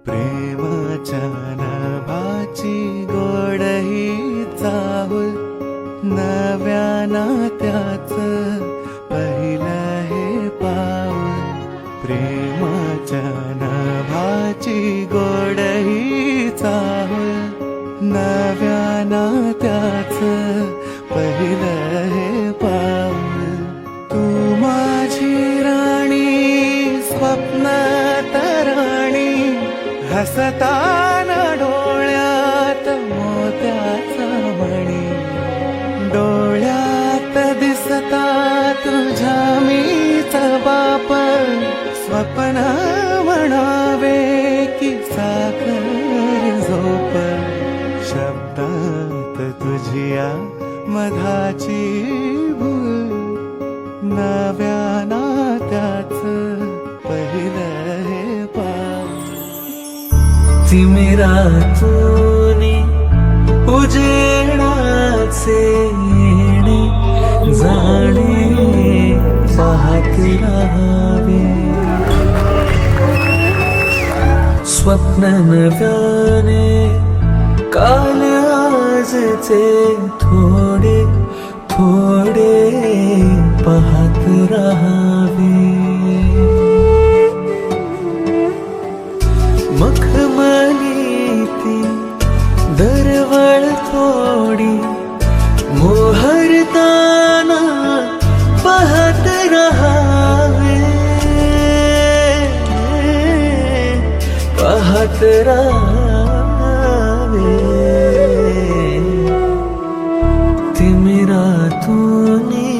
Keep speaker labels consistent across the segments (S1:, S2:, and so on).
S1: प्रेमाच्या नभाची गोड ही चाहुल, नव्या नात्याचं पहिलं हे पाऊल. प्रेमाच्या नभाची गोड ही चाहुल, नव्या नात्याचं पहिलं हे पाऊल. तू माझी राणी, स्वप्न तराणी, हसताना डोळ्यात मोत्याचा मणी. डोळ्यात दिसता तुझ्या मीच बाप, स्वप्न म्हणावे की साखर झोप. शब्दात तुझिया मधाची भूल, नव्या नात्याचं पहिलं हे पाऊल.
S2: तिमिरातूनी उजेडाचे येणे जाणे पाहत राहावे. स्वप्न नव्याने काल आजचे थोडे थोडे पाहत राहावे. मखमली ती दरवळ थोडी मोहरताना पाहत राहावे. पाहत राहावे. तिमिरातूनी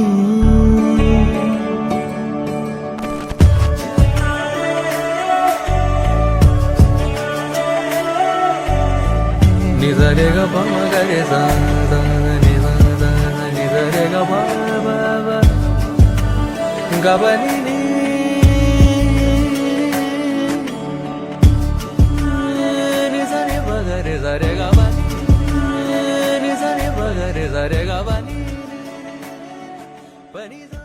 S2: निजरे ग प म ग रे सा सा नि सा सा निजरे ग प ब ब ग ब नि नि नि सा नि ब ग रे सा रे ग ब नि सा नि ब ग रे सा रे ग ब नि प नि सा.